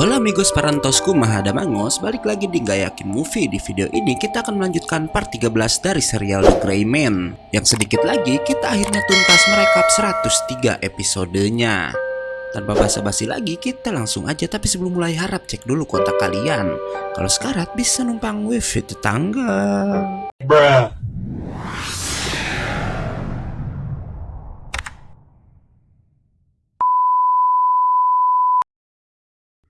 Hola amigos parantosku Mahadamangos, balik lagi di Gak Yakin Movie. Di video ini kita akan melanjutkan part 13 dari serial The Gray Man. Yang sedikit lagi kita akhirnya tuntas merekap 103 episodenya. Tanpa basa-basi lagi kita langsung aja, tapi sebelum mulai harap cek dulu kontak kalian. Kalau sekarat bisa numpang wifi tetangga. Bruh.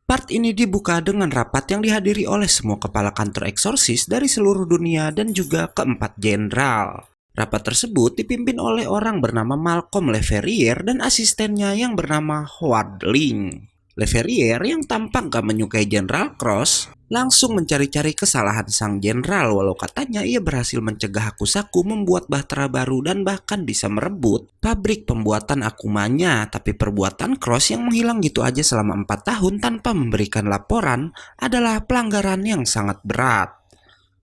Part ini dibuka dengan rapat yang dihadiri oleh semua kepala kantor eksorsis dari seluruh dunia dan juga keempat jenderal. Rapat tersebut dipimpin oleh orang bernama Malcolm Leverrier dan asistennya yang bernama Howard Ling. Leverrier yang tampak gak menyukai Jenderal Cross langsung mencari-cari kesalahan sang jenderal, walau katanya ia berhasil mencegah Hakusaku membuat bahtera baru dan bahkan bisa merebut pabrik pembuatan Akumanya. Tapi perbuatan Cross yang menghilang gitu aja selama 4 tahun tanpa memberikan laporan adalah pelanggaran yang sangat berat.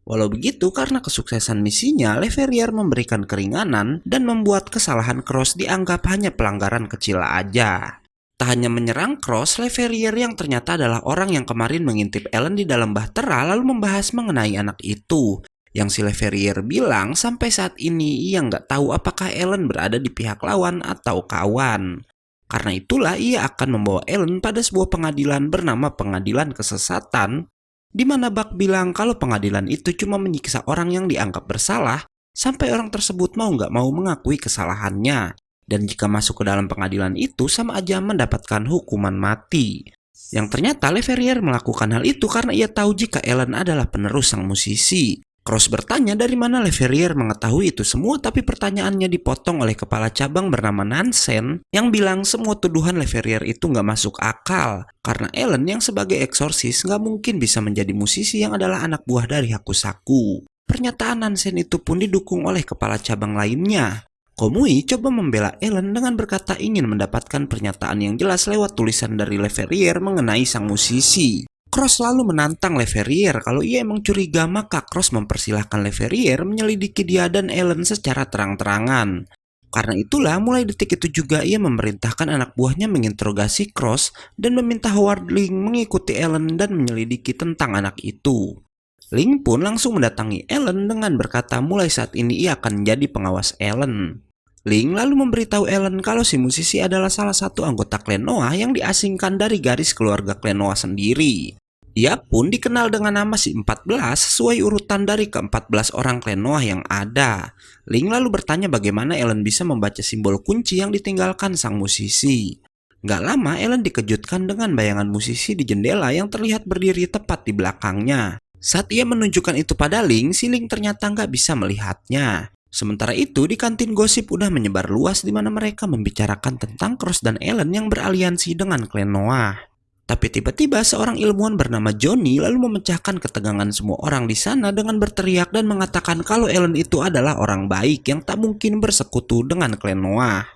Walau begitu, karena kesuksesan misinya, Leverrier memberikan keringanan dan membuat kesalahan Cross dianggap hanya pelanggaran kecil aja. Tak hanya menyerang Cross, Leverrier yang ternyata adalah orang yang kemarin mengintip Ellen di dalam bahtera lalu membahas mengenai anak itu. Yang si Leverrier bilang sampai saat ini ia nggak tahu apakah Ellen berada di pihak lawan atau kawan. Karena itulah ia akan membawa Ellen pada sebuah pengadilan bernama Pengadilan Kesesatan, di mana Buck bilang kalau pengadilan itu cuma menyiksa orang yang dianggap bersalah sampai orang tersebut mau nggak mau mengakui kesalahannya. Dan jika masuk ke dalam pengadilan itu sama aja mendapatkan hukuman mati. Yang ternyata Leverrier melakukan hal itu karena ia tahu jika Ellen adalah penerus sang musisi. Cross bertanya dari mana Leverrier mengetahui itu semua, tapi pertanyaannya dipotong oleh kepala cabang bernama Nansen yang bilang semua tuduhan Leverrier itu nggak masuk akal. Karena Ellen yang sebagai eksorsis nggak mungkin bisa menjadi musisi yang adalah anak buah dari Hakusaku. Pernyataan Nansen itu pun didukung oleh kepala cabang lainnya. Komui coba membela Ellen dengan berkata ingin mendapatkan pernyataan yang jelas lewat tulisan dari Leverrier mengenai sang musisi. Cross lalu menantang Leverrier kalau ia emang curiga, maka Cross mempersilahkan Leverrier menyelidiki dia dan Ellen secara terang-terangan. Karena itulah mulai detik itu juga ia memerintahkan anak buahnya menginterogasi Cross dan meminta Howard Ling mengikuti Ellen dan menyelidiki tentang anak itu. Ling pun langsung mendatangi Ellen dengan berkata mulai saat ini ia akan menjadi pengawas Ellen. Ling lalu memberitahu Ellen kalau si musisi adalah salah satu anggota klan Noah yang diasingkan dari garis keluarga klan Noah sendiri. Ia pun dikenal dengan nama si 14 sesuai urutan dari ke-14 orang klan Noah yang ada. Ling lalu bertanya bagaimana Ellen bisa membaca simbol kunci yang ditinggalkan sang musisi. Gak lama Ellen dikejutkan dengan bayangan musisi di jendela yang terlihat berdiri tepat di belakangnya. Saat ia menunjukkan itu pada Ling, si Ling ternyata nggak bisa melihatnya. Sementara itu di kantin gosip udah menyebar luas di mana mereka membicarakan tentang Cross dan Ellen yang beraliansi dengan klan Noah. Tapi tiba-tiba seorang ilmuwan bernama Johnny lalu memecahkan ketegangan semua orang di sana dengan berteriak dan mengatakan kalau Ellen itu adalah orang baik yang tak mungkin bersekutu dengan klan Noah.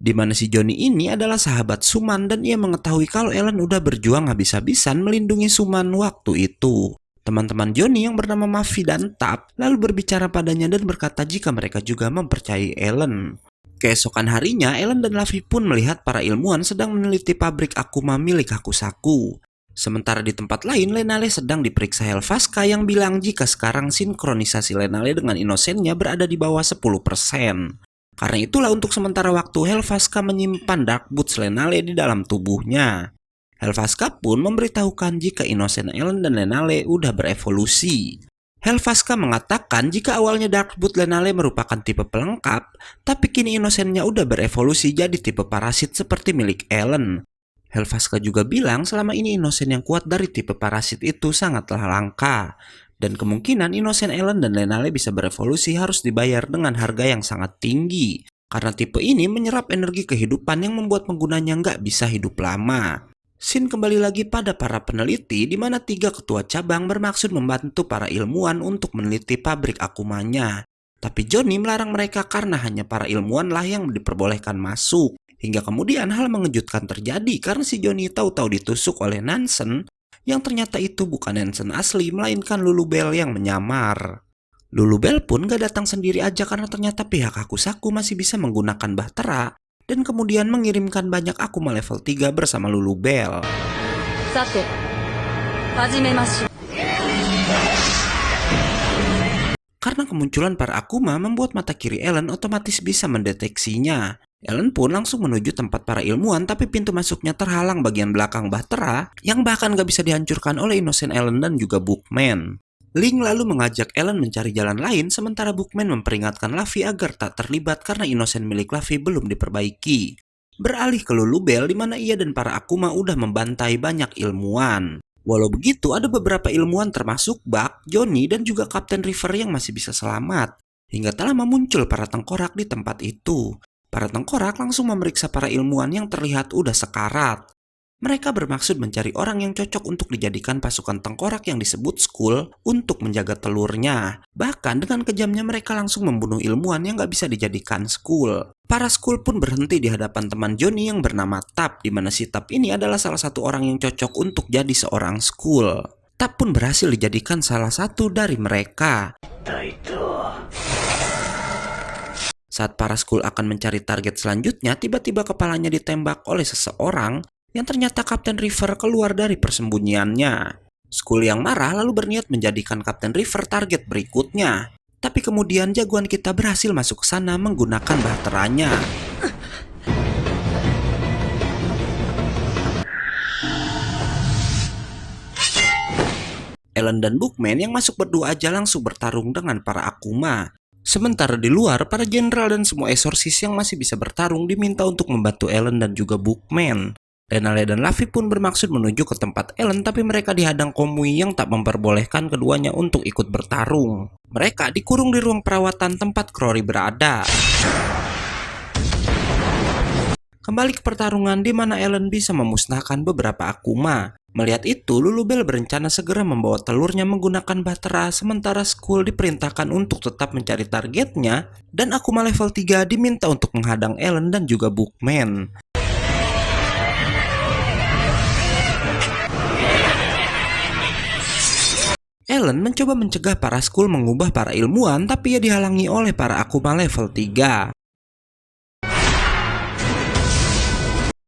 Di mana si Johnny ini adalah sahabat Suman dan ia mengetahui kalau Ellen udah berjuang habis-habisan melindungi Suman waktu itu. Teman-teman Johnny yang bernama Mavi dan Tap lalu berbicara padanya dan berkata jika mereka juga mempercayai Ellen. Keesokan harinya, Ellen dan Lavi pun melihat para ilmuwan sedang meneliti pabrik Akuma milik Hakusaku. Sementara di tempat lain, Lenale sedang diperiksa Helvaska yang bilang jika sekarang sinkronisasi Lenale dengan Inosennya berada di bawah 10%. Karena itulah untuk sementara waktu Helvaska menyimpan Dark Boots Lenale di dalam tubuhnya. Helvaska pun memberitahukan jika Inosen Ellen dan Lenale udah berevolusi. Helvaska mengatakan jika awalnya Darkboot Lenale merupakan tipe pelengkap, tapi kini Inosennya udah berevolusi jadi tipe parasit seperti milik Ellen. Helvaska juga bilang selama ini Inosen yang kuat dari tipe parasit itu sangatlah langka, dan kemungkinan Inosen Ellen dan Lenale bisa berevolusi harus dibayar dengan harga yang sangat tinggi, karena tipe ini menyerap energi kehidupan yang membuat penggunanya nggak bisa hidup lama. Scene kembali lagi pada para peneliti di mana 3 ketua cabang bermaksud membantu para ilmuwan untuk meneliti pabrik Akumanya. Tapi Johnny melarang mereka karena hanya para ilmuwan lah yang diperbolehkan masuk. Hingga kemudian hal mengejutkan terjadi karena si Johnny tahu-tahu ditusuk oleh Nansen yang ternyata itu bukan Nansen asli melainkan Lulubelle yang menyamar. Lulubelle pun gak datang sendiri aja karena ternyata pihak Hakusaku masih bisa menggunakan bahtera dan kemudian mengirimkan banyak Akuma level 3 bersama Lulubelle. さて Karena kemunculan para Akuma membuat mata kiri Ellen otomatis bisa mendeteksinya. Ellen pun langsung menuju tempat para ilmuwan, tapi pintu masuknya terhalang bagian belakang bahtera yang bahkan gak bisa dihancurkan oleh Innocent Ellen dan juga Bookman. Link lalu mengajak Ellen mencari jalan lain, sementara Bookman memperingatkan Luffy agar tak terlibat karena Innocent milik Luffy belum diperbaiki. Beralih ke Lulubelle di mana ia dan para Akuma udah membantai banyak ilmuwan. Walau begitu, ada beberapa ilmuwan termasuk Bug, Johnny, dan juga Kapten River yang masih bisa selamat. Hingga tak lama muncul para tengkorak di tempat itu. Para tengkorak langsung memeriksa para ilmuwan yang terlihat udah sekarat. Mereka bermaksud mencari orang yang cocok untuk dijadikan pasukan tengkorak yang disebut Skull untuk menjaga telurnya. Bahkan dengan kejamnya mereka langsung membunuh ilmuwan yang gak bisa dijadikan Skull. Para Skull pun berhenti di hadapan teman Johnny yang bernama Tap, di mana si Tap ini adalah salah satu orang yang cocok untuk jadi seorang Skull. Tap pun berhasil dijadikan salah satu dari mereka. Saat para Skull akan mencari target selanjutnya, tiba-tiba kepalanya ditembak oleh seseorang yang ternyata Kapten River keluar dari persembunyiannya. Skull yang marah lalu berniat menjadikan Kapten River target berikutnya. Tapi kemudian jagoan kita berhasil masuk ke sana menggunakan bahteranya. Ellen dan Bookman yang masuk berdua aja langsung bertarung dengan para Akuma. Sementara di luar, para jenderal dan semua exorcist yang masih bisa bertarung diminta untuk membantu Ellen dan juga Bookman. Denale dan Luffy pun bermaksud menuju ke tempat Ellen, tapi mereka dihadang Komui yang tak memperbolehkan keduanya untuk ikut bertarung. Mereka dikurung di ruang perawatan tempat Crowry berada. Kembali ke pertarungan di mana Ellen bisa memusnahkan beberapa Akuma. Melihat itu, Lulubelle berencana segera membawa telurnya menggunakan bahtera, sementara Skull diperintahkan untuk tetap mencari targetnya, dan Akuma level 3 diminta untuk menghadang Ellen dan juga Bookman. Ellen mencoba mencegah para Skull mengubah para ilmuwan, tapi ia dihalangi oleh para Akuma level 3.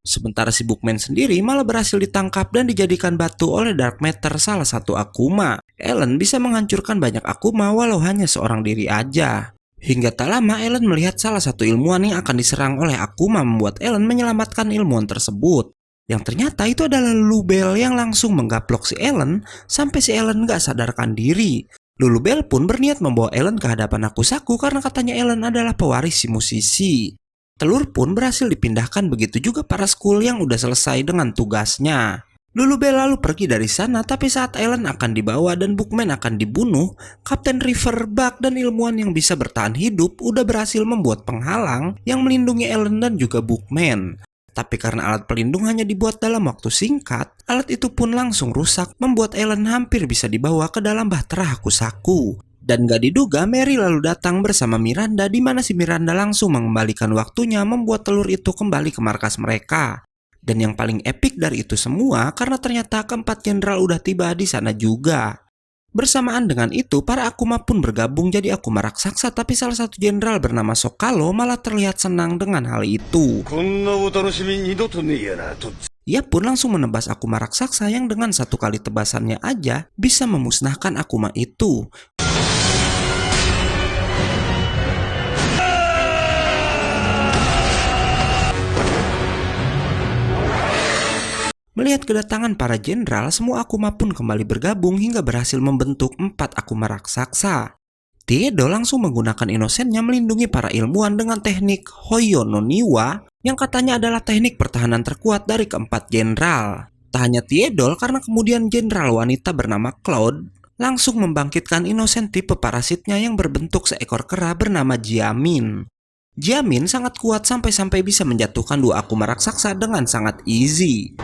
Sementara si Bookman sendiri malah berhasil ditangkap dan dijadikan batu oleh Dark Matter, salah satu Akuma. Ellen bisa menghancurkan banyak Akuma walau hanya seorang diri aja. Hingga tak lama Ellen melihat salah satu ilmuwan yang akan diserang oleh Akuma, membuat Ellen menyelamatkan ilmuwan tersebut. Yang ternyata itu adalah Lulubelle yang langsung menggaplok si Ellen sampai si Ellen gak sadarkan diri. Lulubelle pun berniat membawa Ellen ke hadapan Akusaku karena katanya Ellen adalah pewaris si musisi. Telur pun berhasil dipindahkan, begitu juga para Skull yang udah selesai dengan tugasnya. Lulubelle lalu pergi dari sana, tapi saat Ellen akan dibawa dan Bookman akan dibunuh, Kapten River, Bug, dan ilmuwan yang bisa bertahan hidup udah berhasil membuat penghalang yang melindungi Ellen dan juga Bookman. Tapi karena alat pelindung hanya dibuat dalam waktu singkat, alat itu pun langsung rusak, membuat Ellen hampir bisa dibawa ke dalam bahtera Hakusaku. Dan gak diduga Mary lalu datang bersama Miranda, di mana si Miranda langsung mengembalikan waktunya membuat telur itu kembali ke markas mereka. Dan yang paling epik dari itu semua karena ternyata keempat jenderal udah tiba di sana juga. Bersamaan dengan itu, para Akuma pun bergabung jadi Akuma raksasa, tapi salah satu jenderal bernama Sokalo malah terlihat senang dengan hal itu. Ia pun langsung menebas Akuma raksasa yang dengan satu kali tebasannya aja bisa memusnahkan Akuma itu. Melihat kedatangan para jenderal, semua Akuma pun kembali bergabung hingga berhasil membentuk 4 Akuma raksasa. Tiedo langsung menggunakan Innocent-nya melindungi para ilmuwan dengan teknik Hoyo no Niwa yang katanya adalah teknik pertahanan terkuat dari keempat jenderal. Tak hanya Tiedo, karena kemudian jenderal wanita bernama Cloud langsung membangkitkan Innocent tipe parasitnya yang berbentuk seekor kera bernama Jiamin. Jiamin sangat kuat sampai-sampai bisa menjatuhkan 2 Akuma raksasa dengan sangat easy.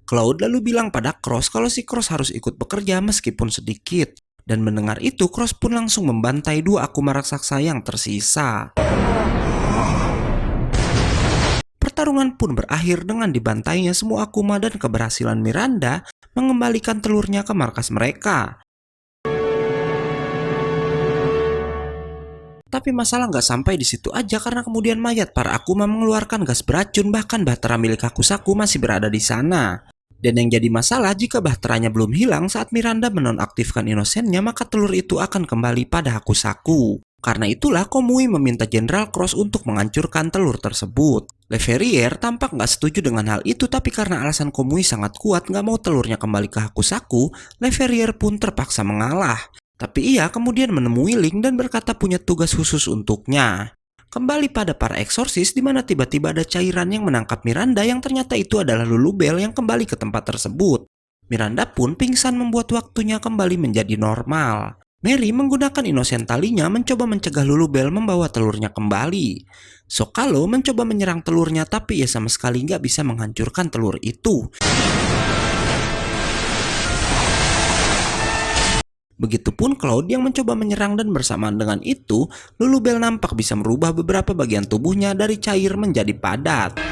Cloud lalu bilang pada Cross kalau si Cross harus ikut bekerja meskipun sedikit. Dan mendengar itu, Cross pun langsung membantai 2 Akuma raksasa yang tersisa. Pertarungan pun berakhir dengan dibantainya semua Akuma dan keberhasilan Miranda mengembalikan telurnya ke markas mereka. Tapi masalah nggak sampai di situ aja karena kemudian mayat para Akuma mengeluarkan gas beracun, bahkan bahtera milik Hakusaku masih berada di sana. Dan yang jadi masalah jika bahteranya belum hilang saat Miranda menonaktifkan Inosennya, maka telur itu akan kembali pada Hakusaku. Karena itulah Komui meminta Jenderal Cross untuk menghancurkan telur tersebut. Leverrier tampak nggak setuju dengan hal itu, tapi karena alasan Komui sangat kuat nggak mau telurnya kembali ke Hakusaku, Leverrier pun terpaksa mengalah. Tapi ia kemudian menemui Link dan berkata punya tugas khusus untuknya. Kembali pada para eksorsis di mana tiba-tiba ada cairan yang menangkap Miranda yang ternyata itu adalah Lulubelle yang kembali ke tempat tersebut. Miranda pun pingsan membuat waktunya kembali menjadi normal. Mary menggunakan Inosen talinya mencoba mencegah Lulubelle membawa telurnya kembali. Sokalo mencoba menyerang telurnya tapi ia sama sekali nggak bisa menghancurkan telur itu. Begitupun Cloud yang mencoba menyerang dan bersamaan dengan itu, Lulubelle nampak bisa merubah beberapa bagian tubuhnya dari cair menjadi padat.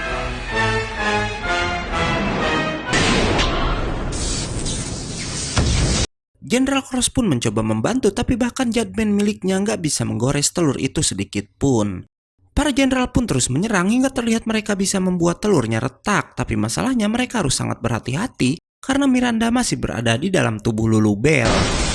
Jenderal Cross pun mencoba membantu, tapi bahkan Judgment miliknya nggak bisa menggores telur itu sedikit pun. Para jenderal pun terus menyerang hingga terlihat mereka bisa membuat telurnya retak, tapi masalahnya mereka harus sangat berhati-hati karena Miranda masih berada di dalam tubuh Lulubelle.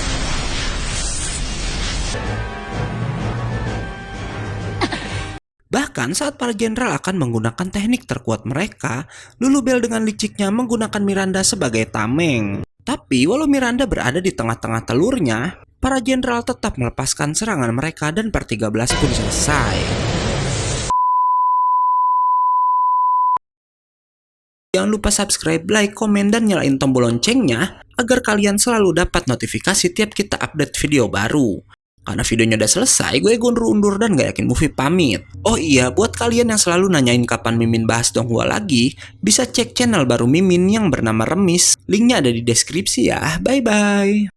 Bahkan saat para jenderal akan menggunakan teknik terkuat mereka, Lulubelle dengan liciknya menggunakan Miranda sebagai tameng. Tapi walau Miranda berada di tengah-tengah telurnya, para jenderal tetap melepaskan serangan mereka dan per 13 pun selesai. Jangan lupa subscribe, like, komen, dan nyalain tombol loncengnya agar kalian selalu dapat notifikasi tiap kita update video baru. Karena videonya udah selesai, gue undur-undur dan gak yakin movie pamit. Oh iya, buat kalian yang selalu nanyain kapan Mimin bahas Donghua lagi, bisa cek channel baru Mimin yang bernama Remis. Linknya ada di deskripsi ya. Bye-bye.